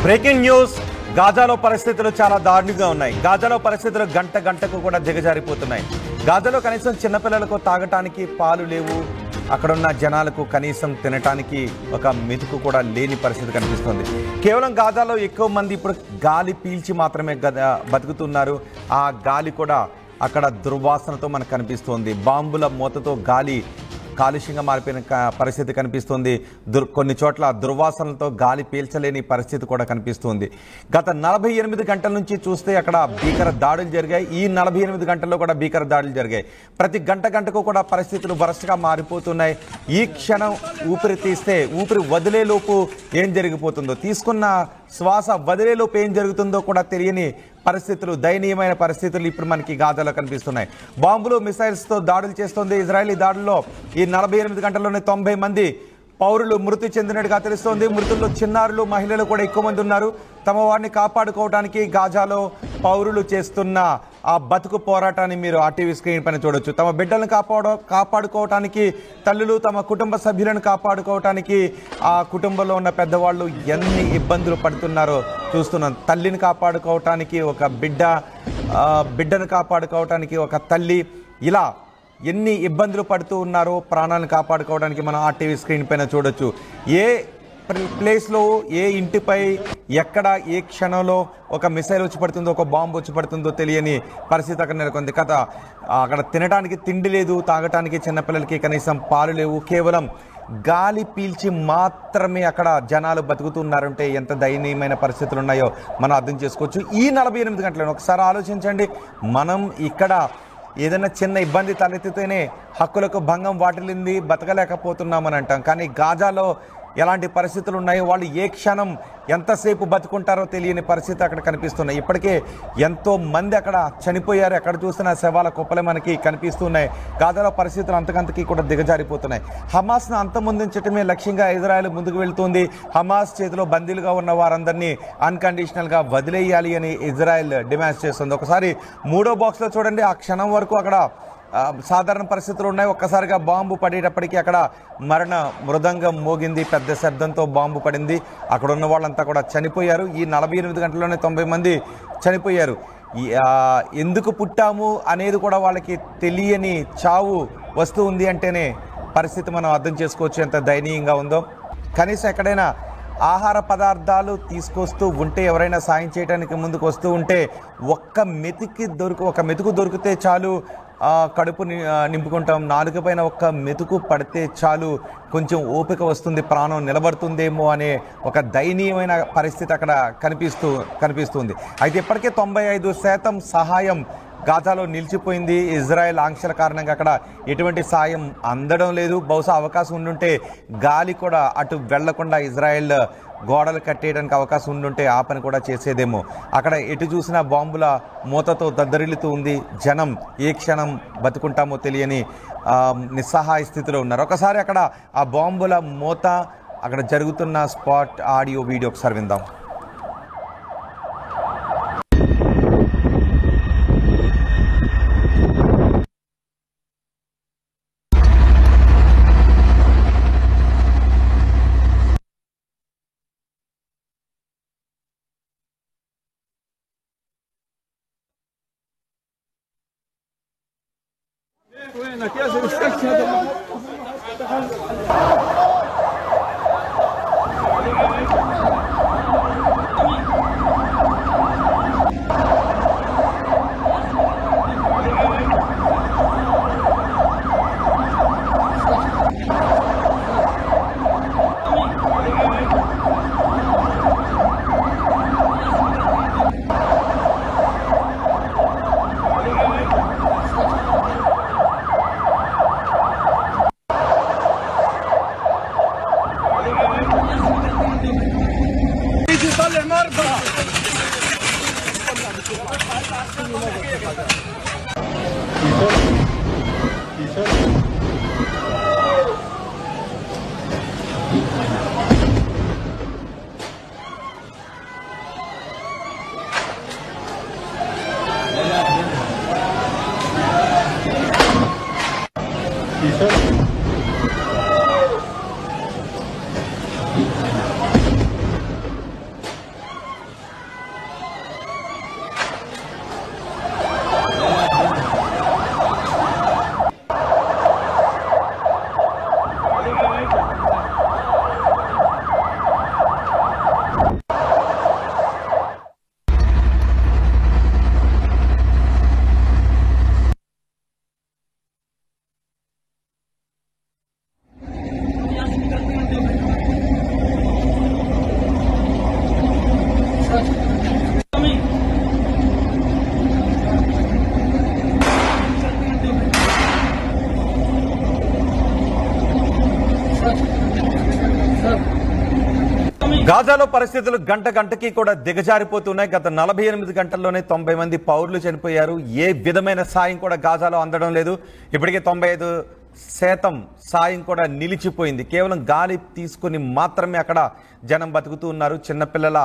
Breaking news. గాజాలో పరిస్థితులు చాలా దారుణంగా ఉన్నాయి. గాజాలో పరిస్థితులు గంట గంటకు కూడా దిగజారిపోతున్నాయి. గాజాలో కనీసం చిన్నపిల్లలకు తాగటానికి పాలు లేవు. అక్కడున్న జనాలకు కనీసం తినటానికి ఒక మెతుకు కూడా లేని పరిస్థితి కనిపిస్తుంది. కేవలం గాజాలో ఎక్కువ మంది ఇప్పుడు గాలి పీల్చి మాత్రమే బతుకుతున్నారు. ఆ గాలి కూడా అక్కడ దుర్వాసనతో మనకు కనిపిస్తోంది. బాంబుల మూతతో గాలి కాలుష్యంగా మారిపోయిన పరిస్థితి కనిపిస్తుంది. కొన్ని చోట్ల దుర్వాసనలతో గాలి పీల్చలేని పరిస్థితి కూడా కనిపిస్తుంది. గత 48 గంటల నుంచి చూస్తే అక్కడ భీకర దాడులు జరిగాయి. ఈ 48 గంటల్లో కూడా భీకర దాడులు జరిగాయి. ప్రతి గంటకు కూడా పరిస్థితులు వరుసగా మారిపోతున్నాయి. ఈ క్షణం ఊపిరి తీస్తే ఊపిరి వదిలేలోపు ఏం జరిగిపోతుందో, తీసుకున్న శ్వాస వదిలేలోపు ఏం జరుగుతుందో కూడా తెలియని పరిస్థితులు, దయనీయమైన పరిస్థితులు ఇప్పుడు మనకి గాజాలో కనిపిస్తున్నాయి. బాంబులు, మిసైల్స్తో దాడులు చేస్తోంది ఇజ్రాయెల్. దాడుల్లో ఈ 48 గంటల్లోనే 90 మంది పౌరులు మృతి చెందినట్టుగా తెలుస్తోంది. మృతుల్లో చిన్నారులు, మహిళలు కూడా ఎక్కువ మంది ఉన్నారు. తమ వారిని కాపాడుకోవడానికి గాజాలో పౌరులు చేస్తున్న ఆ బతుకు పోరాటాన్ని మీరు ఆ టీవీ స్క్రీన్ పైన చూడొచ్చు. తమ బిడ్డలను కాపాడుకోవటానికి తల్లులు, తమ కుటుంబ సభ్యులను కాపాడుకోవటానికి ఆ కుటుంబంలో ఉన్న పెద్దవాళ్ళు ఎన్ని ఇబ్బందులు పడుతున్నారో చూస్తున్నాం. తల్లిని కాపాడుకోవటానికి ఒక బిడ్డను కాపాడుకోవటానికి ఒక తల్లి, ఇలా ఎన్ని ఇబ్బందులు పడుతూ ఉన్నారో ప్రాణాలను కాపాడుకోవడానికి మనం ఆ టీవీ స్క్రీన్ పైన చూడొచ్చు. ఏ ప్లేస్లో, ఏ ఇంటిపై, ఎక్కడ, ఏ క్షణంలో ఒక మిసైల్ వచ్చి పడుతుందో, ఒక బాంబు వచ్చి పడుతుందో తెలియని పరిస్థితి అక్కడ నెలకొంది. అక్కడ తినడానికి తిండి లేదు, తాగటానికి చిన్నపిల్లలకి కనీసం పాలు లేవు. కేవలం గాలి పీల్చి మాత్రమే అక్కడ జనాలు బతుకుతున్నారంటే ఎంత దయనీయమైన పరిస్థితులు ఉన్నాయో మనం అర్థం చేసుకోవచ్చు. ఈ 48 గంటలను ఒకసారి ఆలోచించండి. మనం ఇక్కడ ఏదైనా చిన్న ఇబ్బంది తలెత్తితేనే హక్కులకు భంగం వాటిల్లింది, బతకలేకపోతున్నామని అంటాం. కానీ గాజాలో ఎలాంటి పరిస్థితులు ఉన్నాయో, వాళ్ళు ఏ క్షణం ఎంతసేపు బతుకుంటారో తెలియని పరిస్థితి అక్కడ కనిపిస్తున్నాయి. ఇప్పటికే ఎంతో మంది అక్కడ చనిపోయారు. ఎక్కడ చూసినా శవాల కుప్పలే మనకి కనిపిస్తున్నాయి. గాజాలో పరిస్థితులు అంతకంతకీ కూడా దిగజారిపోతున్నాయి. హమాస్ను అంతమొందించడమే లక్ష్యంగా ఇజ్రాయెల్ ముందుకు వెళ్తుంది. హమాస్ చేతిలో బందీలుగా ఉన్న వారందరినీ అన్కండిషనల్గా వదిలేయాలి అని ఇజ్రాయెల్ డిమాండ్ చేస్తుంది. ఒకసారి 3వ బాక్స్లో చూడండి. ఆ క్షణం వరకు అక్కడ సాధారణ పరిస్థితులు ఉన్నాయి. ఒక్కసారిగా బాంబు పడేటప్పటికీ అక్కడ మరణ మృదంగం మోగింది. పెద్ద శబ్దంతో బాంబు పడింది. అక్కడ ఉన్న వాళ్ళంతా కూడా చనిపోయారు. ఈ 48 గంటల్లోనే 90 మంది చనిపోయారు. ఎందుకు పుట్టాము అనేది కూడా వాళ్ళకి తెలియని చావు వస్తూ ఉంది అంటేనే పరిస్థితి మనం అర్థం చేసుకోవచ్చు ఎంత దయనీయంగా ఉందో. కనీసం ఎక్కడైనా ఆహార పదార్థాలు తీసుకొస్తూ ఉంటే, ఎవరైనా సాయం చేయడానికి ముందుకు వస్తూ ఉంటే ఒక మెతుకు దొరికితే చాలు, కడుపు నింపుకుంటాం. నాలుక పైన ఒక్క మెతుకు పడితే చాలు, కొంచెం ఓపిక వస్తుంది, ప్రాణం నిలబడుతుందేమో అనే ఒక దయనీయమైన పరిస్థితి అక్కడ కనిపిస్తుంది. అయితే ఇప్పటికే 95% సహాయం గాజాలో నిలిచిపోయింది. ఇజ్రాయెల్ ఆంక్షల కారణంగా అక్కడ ఎటువంటి సాయం అందడం లేదు. బహుశా అవకాశం ఉండుంటే గాలి కూడా అటు వెళ్లకుండా ఇజ్రాయెల్ గోడలు కట్టేయడానికి అవకాశం ఉండుంటే ఆ పని కూడా చేసేదేమో. అక్కడ ఎటు చూసినా బాంబుల మూతతో దద్దరిల్లుతూ ఉంది. జనం ఏ క్షణం బతుకుంటామో తెలియని నిస్సహాయ స్థితిలో ఉన్నారు. ఒకసారి అక్కడ ఆ బాంబుల మూత, అక్కడ జరుగుతున్న స్పాట్ ఆడియో వీడియో ఒకసారి విందాం. وينك يا زلمه استكشف هذا గాజాలో పరిస్థితులు గంట గంటకి కూడా దిగజారిపోతున్నాయి. గత 48 గంటల్లోనే 90 మంది పౌరులు చనిపోయారు. ఏ విధమైన సాయం కూడా గాజాలో అందడం లేదు. ఇప్పటికే 95% సాయం కూడా నిలిచిపోయింది. కేవలం గాలి తీసుకుని మాత్రమే అక్కడ జనం బతుకుతూ ఉన్నారు. చిన్నపిల్లల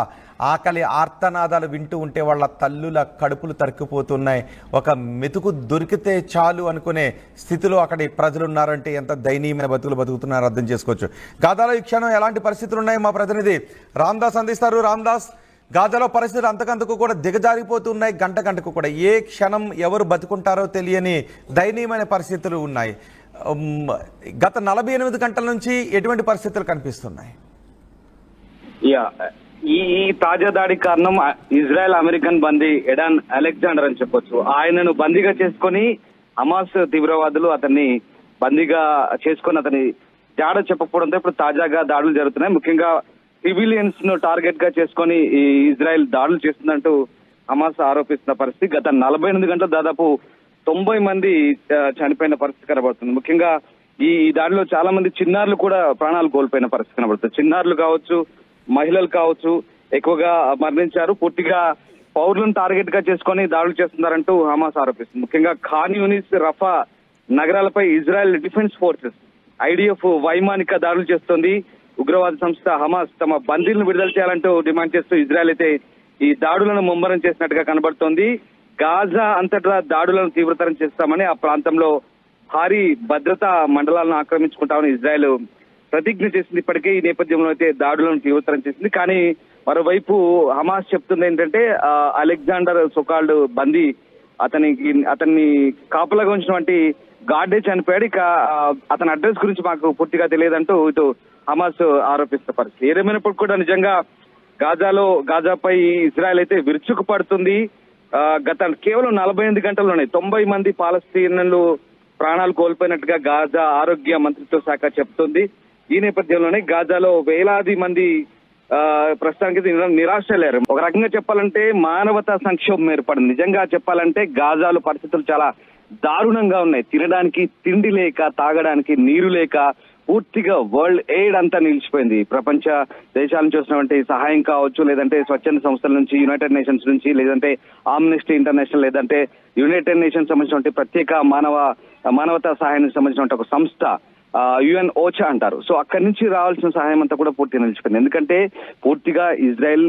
ఆకలి ఆర్తనాదాలు వింటూ ఉంటే వాళ్ళ తల్లుల కడుపులు తరుక్కుపోతున్నాయి. ఒక మెతుకు దొరికితే చాలు అనుకునే స్థితిలో అక్కడి ప్రజలు ఉన్నారంటే ఎంత దయనీయమైన బతుకులు బతుకుతున్నారో అర్థం చేసుకోవచ్చు. గాజాలో ఈ క్షణం ఎలాంటి పరిస్థితులు ఉన్నాయి మా ప్రతినిధి రామ్దాస్ అందిస్తారు. రామ్దాస్, గాజాలో పరిస్థితులు అంతకంతకు కూడా దిగజారిపోతున్నాయి. గంట గంటకు కూడా ఏ క్షణం ఎవరు బతుకుంటారో తెలియని దయనీయమైన పరిస్థితులు ఉన్నాయి. గత 48 గంటల నుంచి ఎటువంటి పరిస్థితులు కనిపిస్తున్నాయి? ఈ తాజా దాడి కారణం ఇజ్రాయెల్ అమెరికన్ బందీ ఎడాన్ అలెగ్జాండర్ అని చెప్పొచ్చు. ఆయనను బందీగా చేసుకొని హమాస్ తీవ్రవాదులు అతన్ని బందీగా చేసుకొని అతని జాడ చెప్పకపోవడంతో ఇప్పుడు తాజాగా దాడులు జరుగుతున్నాయి. ముఖ్యంగా సివిలియన్స్ ను టార్గెట్ గా చేసుకొని ఈ ఇజ్రాయెల్ దాడులు చేస్తుందంటూ హమాస్ ఆరోపిస్తున్న పరిస్థితి. గత 48 గంటలు దాదాపు 90 మంది చనిపోయిన పరిస్థితి కనబడుతుంది. ముఖ్యంగా ఈ దాడిలో చాలా మంది చిన్నారులు కూడా ప్రాణాలు కోల్పోయిన పరిస్థితి కనబడుతుంది. చిన్నారులు కావచ్చు, మహిళలు కావచ్చు ఎక్కువగా మరణించారు. పూర్తిగా పౌరులను టార్గెట్ గా చేసుకొని దాడులు చేస్తున్నారంటూ హమాస్ ఆరోపిస్తుంది. ముఖ్యంగా ఖాన్ యూనిస్, రఫా నగరాలపై ఇజ్రాయెల్ డిఫెన్స్ ఫోర్సెస్ IDF వైమానిక దాడులు చేస్తోంది. ఉగ్రవాద సంస్థ హమాస్ తమ బందీలను విడుదల చేయాలంటూ డిమాండ్ చేస్తూ ఇజ్రాయెల్ అయితే ఈ దాడులను ముమ్మరం చేసినట్టుగా కనబడుతోంది. గాజా అంతటా దాడులను తీవ్రతరం చేస్తామని, ఆ ప్రాంతంలో భారీ భద్రతా మండలాలను ఆక్రమించుకుంటామని ఇజ్రాయెల్ ప్రతిజ్ఞ చేసింది. ఇప్పటికే ఈ నేపథ్యంలో అయితే దాడులను తీవ్రతరం చేసింది. కానీ మరోవైపు హమాస్ చెప్తుంది ఏంటంటే అలెగ్జాండర్ సోకాల్డ్ బందీ అతన్ని కాపలాగా ఉంచినటువంటి గార్డే చనిపోయాడు. ఇక అతని అడ్రస్ గురించి మాకు పూర్తిగా తెలియదంటూ ఇటు హమాస్ ఆరోపిస్తున్న పరిస్థితి. ఏదేమైనప్పుడు కూడా నిజంగా గాజాపై ఇజ్రాయెల్ అయితే విరుచుకు పడుతుంది. గత కేవలం 48 గంటల్లోనే 90 మంది పాలస్తీన్లు ప్రాణాలు కోల్పోయినట్టుగా గాజా ఆరోగ్య మంత్రిత్వ శాఖ చెప్తుంది. ఈ నేపథ్యంలోనే గాజాలో వేలాది మంది ప్రస్తుతానికి నిరాశలేరు. ఒక రకంగా చెప్పాలంటే మానవతా సంక్షోభం ఏర్పడింది. నిజంగా చెప్పాలంటే గాజాలో పరిస్థితులు చాలా దారుణంగా ఉన్నాయి. తినడానికి తిండి లేక, తాగడానికి నీరు లేక పూర్తిగా వరల్డ్ ఎయిడ్ అంతా నిలిచిపోయింది. ప్రపంచ దేశాల నుంచి వచ్చినటువంటి సహాయం కావచ్చు, లేదంటే స్వచ్ఛంద సంస్థల నుంచి, యునైటెడ్ నేషన్స్ నుంచి, లేదంటే ఆమ్నెస్టీ ఇంటర్నేషనల్, లేదంటే యునైటెడ్ నేషన్స్ సంబంధించినటువంటి ప్రత్యేక మానవతా సహాయానికి సంబంధించిన ఒక సంస్థ UN OCHA అంటారు. సో అక్కడి నుంచి రావాల్సిన సహాయం అంతా కూడా పూర్తిగా నిలిచిపోయింది. ఎందుకంటే పూర్తిగా ఇజ్రాయెల్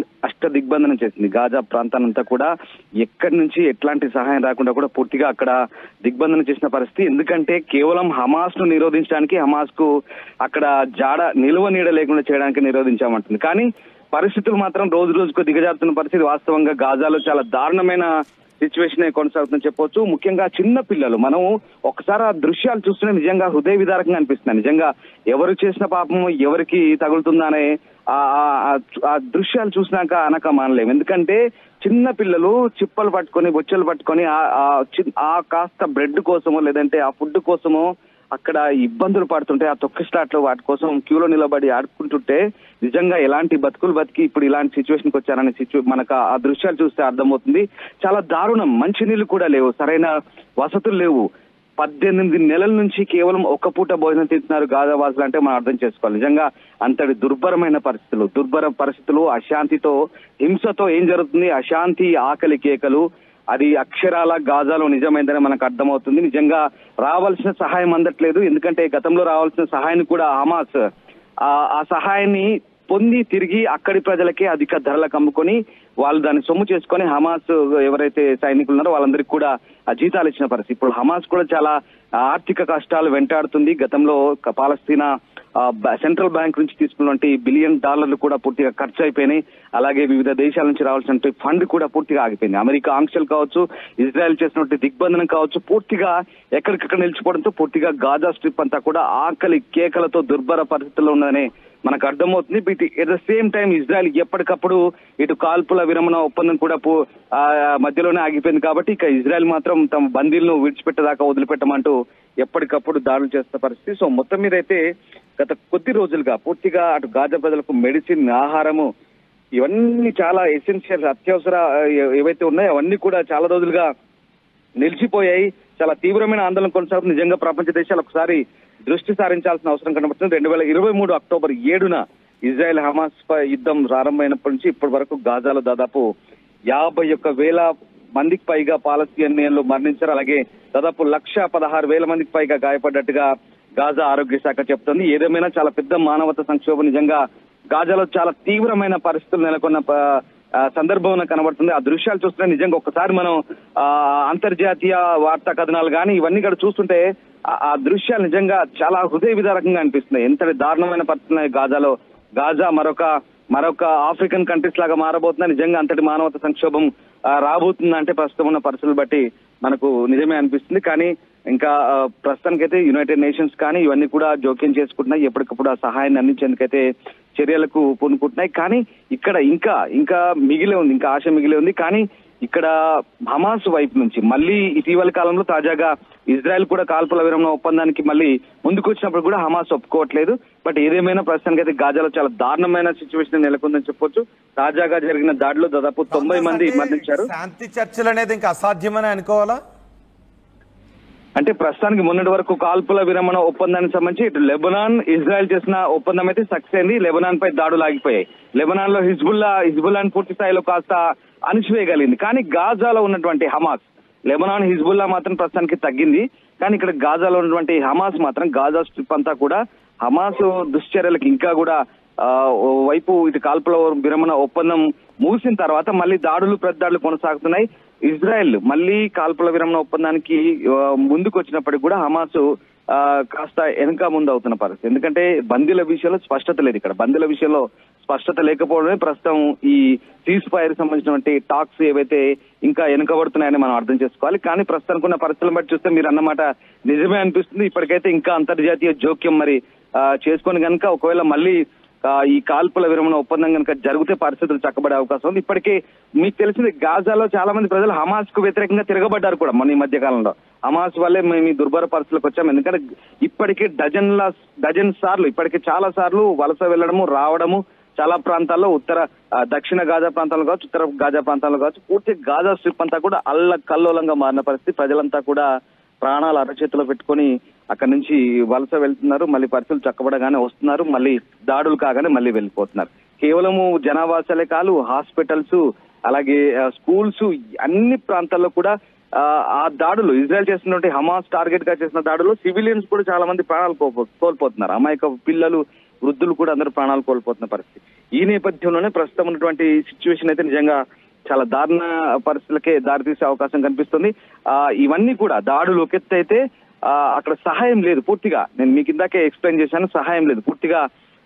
దిగ్బంధనం చేసింది. గాజా ప్రాంతానంతా కూడా ఎక్కడి నుంచి ఎట్లాంటి సహాయం రాకుండా కూడా పూర్తిగా అక్కడ దిగ్బంధనం చేసిన పరిస్థితి. ఎందుకంటే కేవలం హమాస్ ను నిరోధించడానికి, హమాస్ కు అక్కడ నిలువ నీడ లేకుండా చేయడానికి నిరోధించామంటుంది. కానీ పరిస్థితులు మాత్రం రోజు రోజుకు దిగజారుతున్న పరిస్థితి. వాస్తవంగా గాజాలో చాలా దారుణమైన సిచ్యువేషన్ కొనసాగుతుందని చెప్పొచ్చు. ముఖ్యంగా చిన్న పిల్లలు, మనం ఒకసారి ఆ దృశ్యాలు చూస్తూనే నిజంగా హృదయ విదారకంగా అనిపిస్తుంది. నిజంగా ఎవరు చేసిన పాపం ఎవరికి తగులుతుందనే ఆ దృశ్యాలు చూసినాక అనక మానలేము. ఎందుకంటే చిన్న పిల్లలు చిప్పలు పట్టుకొని, బొచ్చలు పట్టుకొని ఆ కాస్త బ్రెడ్ కోసమో, లేదంటే ఆ ఫుడ్ కోసమో అక్కడ ఇబ్బందులు పడుతుంటే, ఆ తొక్కిస్లాట్లు వాటి కోసం క్యూలో నిలబడి ఆడుకుంటుంటే నిజంగా ఎలాంటి బతుకులు బతికి ఇప్పుడు ఇలాంటి సిచ్యువేషన్కి వచ్చారనే మనకు ఆ దృశ్యాలు చూస్తే అర్థమవుతుంది. చాలా దారుణం. మంచినీళ్లు కూడా లేవు, సరైన వసతులు లేవు. 18 నెలల నుంచి కేవలం ఒక్క పూట భోజనం తింటున్నారు గాజా వాసులు అంటే మనం అర్థం చేసుకోవాలి. నిజంగా అంతటి దుర్భర పరిస్థితులు, అశాంతితో, హింసతో ఏం జరుగుతుంది? అశాంతి, ఆకలి కేకలు, అది అక్షరాల గాజాలో నిజమైందని మనకు అర్థమవుతుంది. నిజంగా రావాల్సిన సహాయం అందట్లేదు. ఎందుకంటే గతంలో రావాల్సిన సహాయాన్ని కూడా హమాస్ ఆ సహాయాన్ని పొంది తిరిగి అక్కడి ప్రజలకే అధిక ధరలకు అమ్ముకొని వాళ్ళు దాన్ని సొమ్ము చేసుకొని హమాస్ ఎవరైతే సైనికులు ఉన్నారో వాళ్ళందరికీ కూడా జీతాలు ఇచ్చిన పరిస్థితి. ఇప్పుడు హమాస్ కూడా చాలా ఆర్థిక కష్టాలు వెంటాడుతుంది. గతంలో పాలస్తీనా సెంట్రల్ బ్యాంక్ నుంచి తీసుకున్నటువంటి $1 బిలియన్ కూడా పూర్తిగా ఖర్చు అయిపోయినాయి. అలాగే వివిధ దేశాల నుంచి రావాల్సిన ఫండ్ కూడా పూర్తిగా ఆగిపోయింది. అమెరికా ఆంక్షలు కావచ్చు, ఇజ్రాయెల్ చేసినటువంటి దిగ్బంధనం కావచ్చు, పూర్తిగా ఎక్కడికక్కడ నిలిచిపోవడంతో పూర్తిగా గాజా స్ట్రిప్ అంతా కూడా ఆకలి కేకలతో దుర్భర పరిస్థితుల్లో ఉన్నదని మనకు అర్థమవుతుంది. At the same time Israel ఎప్పటికప్పుడు ఇటు కాల్పుల విరమణ ఒప్పందం కూడా మధ్యలోనే ఆగిపోయింది. కాబట్టి ఇక ఇజ్రాయెల్ మాత్రం తమ బందీలను విడిచిపెట్టేదాకా వదిలిపెట్టమంటూ ఎప్పటికప్పుడు దాడులు చేస్తున్న పరిస్థితి. సో మొత్తం మీద అయితే గత కొద్ది రోజులుగా పూర్తిగా అటు గాజా ప్రజలకు మెడిసిన్, ఆహారము, ఇవన్నీ చాలా ఎసెన్షియల్, అత్యవసర ఏవైతే ఉన్నాయో అవన్నీ కూడా చాలా రోజులుగా నిలిచిపోయాయి. చాలా తీవ్రమైన ఆందోళన కొనసాగుతుంది. నిజంగా ప్రపంచ దేశాలు ఒకసారి దృష్టి సారించాల్సిన అవసరం కనబడుతుంది. 2023 అక్టోబర్ 7న ఇజ్రాయెల్ హమాస్ యుద్ధం ప్రారంభమైనప్పటి నుంచి ఇప్పటి వరకు గాజాలో దాదాపు 51,000 మందికి పైగా పాలస్తీనియన్లు మరణించారు. అలాగే దాదాపు 1,16,000 మందికి పైగా గాయపడ్డట్టుగా గాజా ఆరోగ్య శాఖ చెప్తోంది. ఏదేమైనా చాలా పెద్ద మానవతా సంక్షోభం నిజంగా గాజాలో చాలా తీవ్రమైన పరిస్థితులు నెలకొన్న సందర్భం కనబడుతుంది. ఆ దృశ్యాలు చూస్తుంటే నిజంగా ఒక్కసారి మనం అంతర్జాతీయ వార్తా కథనాలు కానీ ఇవన్నీ కూడా చూస్తుంటే ఆ దృశ్యాలు నిజంగా చాలా హృదయ విదారకంగా అనిపిస్తున్నాయి. ఎంతటి దారుణమైన పరిస్థితులు గాజాలో. గాజా మరొక ఆఫ్రికన్ కంట్రీస్ లాగా మారబోతున్నా నిజంగా అంతటి మానవతా సంక్షోభం రాబోతుందంటే ప్రస్తుతం ఉన్న పరిస్థితులు బట్టి మనకు నిజమే అనిపిస్తుంది. కానీ ఇంకా ప్రస్తుతానికైతే యునైటెడ్ నేషన్స్ కానీ ఇవన్నీ కూడా జోక్యం చేసుకుంటున్నాయి. ఎప్పటికప్పుడు ఆ సహాయాన్ని అందించేందుకైతే చర్యలకు పూనుకుంటున్నాయి. కానీ ఇక్కడ ఇంకా మిగిలే ఉంది, ఇంకా ఆశ మిగిలే ఉంది. కానీ ఇక్కడ హమాస్ వైపు నుంచి మళ్ళీ ఇటీవల కాలంలో తాజాగా ఇజ్రాయెల్ కూడా కాల్పుల విరమణ ఒప్పందానికి మళ్ళీ ముందుకు వచ్చినప్పుడు కూడా హమాస్ ఒప్పుకోవట్లేదు. బట్ ఏదేమైనా ప్రస్తుతానికి అయితే గాజాలో చాలా దారుణమైన సిచ్యువేషన్ నెలకొందని చెప్పొచ్చు. తాజాగా జరిగిన దాడిలో దాదాపు 90 మంది మరణించారు. శాంతి చర్చలు అనేది ఇంకా అసాధ్యమని అనుకోవాలా? అంటే ప్రస్తుతానికి మొన్నటి వరకు కాల్పుల విరమణ ఒప్పందానికి సంబంధించి ఇటు లెబనాన్ ఇజ్రాయెల్ చేసిన ఒప్పందం అయితే సక్సెస్ అయింది. లెబనాన్ పై దాడులు ఆగిపోయాయి. లెబనాన్ లో హిజ్బుల్లాని పూర్తి స్థాయిలో కాస్త అణిచివేయగలిగింది. కానీ గాజాలో ఉన్నటువంటి హమాస్, లెబనాన్ హిజ్బుల్లా మాత్రం ప్రస్తుతానికి తగ్గింది. కానీ ఇక్కడ గాజాలో ఉన్నటువంటి హమాస్ మాత్రం గాజా స్ట్రిప్ అంతా కూడా హమాస్ దుశ్చర్యలకు ఇంకా కూడా వైపు ఇటు కాల్పుల విరమణ ఒప్పందం ముగిసిన తర్వాత మళ్ళీ ప్రతిదాడులు కొనసాగుతున్నాయి. ఇజ్రాయెల్ మళ్ళీ కాల్పుల విరమణ ఒప్పందానికి ముందుకు వచ్చినప్పటికీ కూడా హమాస్ కాస్త వెనక ముందు అవుతున్న పరిస్థితి. ఎందుకంటే బందీల విషయంలో స్పష్టత లేదు. ఇక్కడ బందీల విషయంలో స్పష్టత లేకపోవడమే ప్రస్తుతం ఈ సీజ్ ఫైర్ సంబంధించినటువంటి టాక్స్ ఏవైతే ఇంకా వెనుకబడుతున్నాయని మనం అర్థం చేసుకోవాలి. కానీ ప్రస్తుతానికి ఉన్న పరిస్థితులను బట్టి చూస్తే మీరు అన్నమాట నిజమే అనిపిస్తుంది. ఇప్పటికైతే ఇంకా అంతర్జాతీయ జోక్యం మరి చేసుకొని కనుక ఒకవేళ మళ్ళీ ఈ కాల్పుల విరమణ ఒప్పందం కనుక జరిగితే పరిస్థితులు చక్కబడే అవకాశం ఉంది. ఇప్పటికే మీకు తెలిసింది గాజాలో చాలా మంది ప్రజలు హమాస్ కు వ్యతిరేకంగా తిరగబడ్డారు కూడా మొన్న ఈ మధ్య కాలంలో. హమాస్ వల్లే మేము ఈ దుర్భర పరిస్థితులకు వచ్చాం. ఎందుకంటే ఇప్పటికే డజన్ సార్లు ఇప్పటికే చాలా సార్లు వలస వెళ్లడము రావడము చాలా ప్రాంతాల్లో దక్షిణ గాజా ప్రాంతాల్లో కావచ్చు, ఉత్తర గాజా ప్రాంతాల్లో కావచ్చు, పూర్తి గాజా స్ట్రిప్ అంతా కూడా అల్లకల్లోలంగా మారిన పరిస్థితి. ప్రజలంతా కూడా ప్రాణాలు అరచేతిలో పెట్టుకొని అక్కడి నుంచి వలస వెళ్తున్నారు. మళ్ళీ పరిస్థితులు చక్కబడగానే వస్తున్నారు, మళ్ళీ దాడులు కాగానే మళ్ళీ వెళ్ళిపోతున్నారు. కేవలము జనావాసాలే కాదు, హాస్పిటల్స్ అలాగే స్కూల్స్ అన్ని ప్రాంతాల్లో కూడా ఆ దాడులు ఇజ్రాయెల్ చేస్తున్నటువంటి హమాస్ టార్గెట్ గా చేసిన దాడులు సివిలియన్స్ కూడా చాలా మంది ప్రాణాలు కోల్పోతున్నారు. అమాయక పిల్లలు, వృద్ధులు కూడా అందరూ ప్రాణాలు కోల్పోతున్న పరిస్థితి. ఈ నేపథ్యంలోనే ప్రస్తుతం ఉన్నటువంటి సిచ్యువేషన్ అయితే నిజంగా చాలా దారుణ పరిస్థితులకే దారితీసే అవకాశం కనిపిస్తుంది. ఇవన్నీ కూడా దాడులు ఒక ఎత్తు అయితే అక్కడ సహాయం లేదు పూర్తిగా. నేను మీకు ఇందాకే ఎక్స్ప్లెయిన్ చేశాను, సహాయం లేదు పూర్తిగా.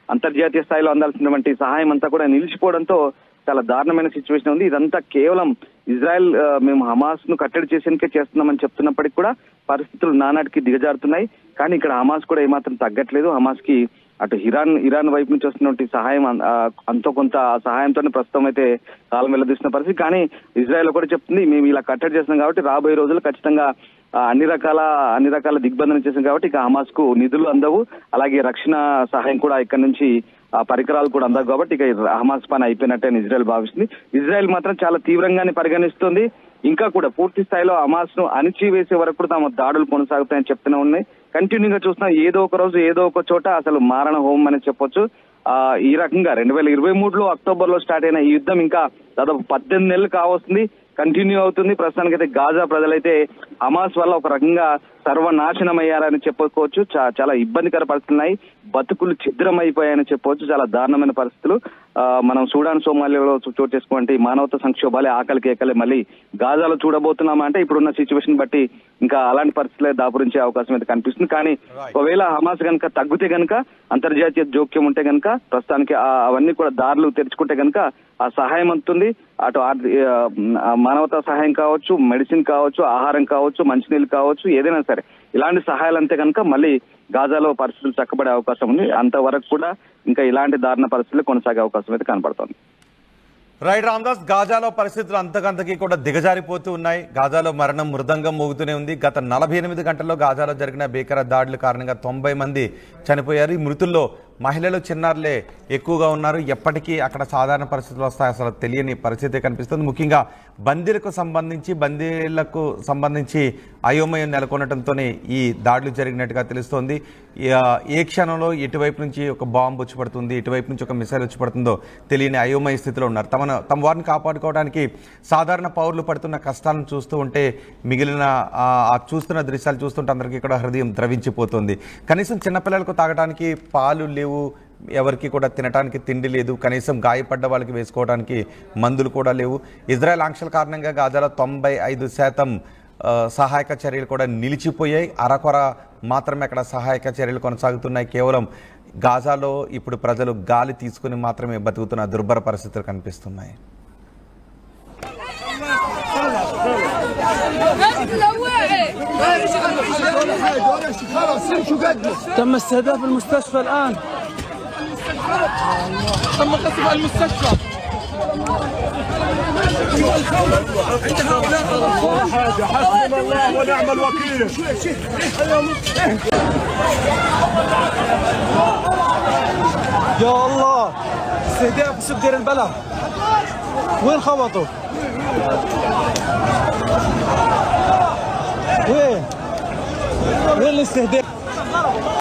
అంతర్జాతీయ స్థాయిలో అందాల్సినటువంటి సహాయం అంతా కూడా నిలిచిపోవడంతో చాలా దారుణమైన సిచ్యువేషన్ ఉంది. ఇదంతా కేవలం ఇజ్రాయెల్ మేము హమాస్ ను కట్టడి చేసేందుకే చేస్తున్నామని చెప్తున్నప్పటికీ కూడా పరిస్థితులు నానాటికి దిగజారుతున్నాయి. కానీ ఇక్కడ హమాస్ కూడా ఏమాత్రం తగ్గట్లేదు. హమాస్ కి అటు ఇరాన్ వైపు నుంచి వస్తున్నటువంటి సహాయం అంతో కొంత సహాయంతోనే ప్రస్తుతం అయితే కాలం వెళ్లదీసిన పరిస్థితి. కానీ ఇజ్రాయెల్ కూడా చెప్తుంది మేము ఇలా కట్టడి చేస్తున్నాం కాబట్టి రాబోయే రోజులు ఖచ్చితంగా అన్ని రకాల దిగ్బంధనం చేసాం కాబట్టి ఇక హమాస్ కు నిధులు అందవు, అలాగే రక్షణ సహాయం కూడా ఇక్కడ నుంచి పరికరాలు కూడా అందవు కాబట్టి ఇక హమాస్ పని అయిపోయినట్టే ఇజ్రాయెల్ భావిస్తుంది. ఇజ్రాయెల్ మాత్రం చాలా తీవ్రంగానే పరిగణిస్తుంది. ఇంకా కూడా పూర్తి స్థాయిలో హమాస్ ను అణిచివేసే వరకు కూడా తమ దాడులు కొనసాగుతాయని చెప్తూనే ఉన్నాయి. కంటిన్యూగా చూస్తున్నా ఏదో ఒక రోజు ఏదో ఒక చోట అసలు మారణ హోమం అని చెప్పొచ్చు. ఈ రకంగా 2023 అక్టోబర్ లో స్టార్ట్ అయిన ఈ యుద్ధం ఇంకా దాదాపు 18 నెలలు కావస్తుంది, కంటిన్యూ అవుతుంది. ప్రస్తుతానికైతే గాజా ప్రజలైతే హమాస్ వల్ల ఒక రకంగా సర్వనాశనం అయ్యారని చెప్పుకోవచ్చు. చాలా ఇబ్బందికర పరిస్థితులు ఉన్నాయి, బతుకులు ఛిద్రమైపోయాయని చెప్పవచ్చు. చాలా దారుణమైన పరిస్థితులు. మనం సూడాన్, సోమాలియాలో చోటు చేసుకుంటే మానవతా సంక్షోభాలే ఆకలికి ఏకలే మళ్ళీ గాజాలో చూడబోతున్నామా అంటే ఇప్పుడున్న సిచ్యువేషన్ బట్టి ఇంకా అలాంటి పరిస్థితులే దాపురించే అవకాశం అయితే కనిపిస్తుంది. కానీ ఒకవేళ హమాస్ కనుక తగ్గితే కనుక, అంతర్జాతీయ జోక్యం ఉంటే కనుక, ప్రస్తుతానికి అవన్నీ కూడా దారులు తెరుచుకుంటే కనుక ఆ సహాయం అందుతుంది. అటు మానవతా సహాయం కావచ్చు, మెడిసిన్ కావచ్చు, ఆహారం కావచ్చు, మంచినీళ్ళు కావచ్చు, ఏదైనా సరే ఇలాంటి సహాయాలు అంతే కనుక మళ్ళీ గాజాలో పరిస్థితులు చక్కబడే అవకాశం ఉంది. అంతవరకు కూడా ఇంకా ఇలాంటి దారుణ పరిస్థితులు కొనసాగే అవకాశం అయితే కనపడుతోంది. రైట్ రామ్దాస్, గాజాలో పరిస్థితులు అంతకంతకి కూడా దిగజారిపోతూ ఉన్నాయి. గాజాలో మరణం మృదంగం మోగుతూనే ఉంది. గత 48 గంటల్లో గాజాలో జరిగిన భీకర దాడుల కారణంగా 90 మంది చనిపోయారు. ఈ మృతుల్లో మహిళలు చిన్నారులే ఎక్కువగా ఉన్నారు. ఎప్పటికీ అక్కడ సాధారణ పరిస్థితులు వస్తాయి అసలు తెలియని పరిస్థితి కనిపిస్తుంది. ముఖ్యంగా బందీలకు సంబంధించి అయోమయం నెలకొనడంతోనే ఈ దాడులు జరిగినట్టుగా తెలుస్తోంది. ఏ క్షణంలో ఇటువైపు నుంచి ఒక బాంబు వచ్చి పడుతుంది, ఇటువైపు నుంచి ఒక మిసైల్ వచ్చి పడుతుందో తెలియని అయోమయ స్థితిలో ఉన్నారు. తమ వారిని కాపాడుకోవడానికి సాధారణ పౌరులు పడుతున్న కష్టాలను చూస్తూ ఉంటే మిగిలిన చూస్తున్న దృశ్యాలు చూస్తుంటే అందరికీ కూడా హృదయం ద్రవించిపోతుంది. కనీసం చిన్నపిల్లలకు తాగడానికి పాలు లేవు, ఎవరికి కూడా తినడానికి తిండి లేదు, కనీసం గాయపడ్డ వాళ్ళకి వేసుకోవడానికి మందులు కూడా లేవు. ఇజ్రాయెల్ ఆంక్షల కారణంగా గాజాలో 95% సహాయక చర్యలు కూడా నిలిచిపోయాయి. అరకొర మాత్రమే అక్కడ సహాయక చర్యలు కొనసాగుతున్నాయి. కేవలం గాజాలో ఇప్పుడు ప్రజలు గాలి తీసుకుని మాత్రమే బతుకుతున్న దుర్భర పరిస్థితులు కనిపిస్తున్నాయి. تم استهداف المستشفى الآن. تم قصف المستشفى. حسبنا الله ونعم الوكيل. يا الله استهداف سوق دير البلد. وين خبطوا؟ وين الاستهداف؟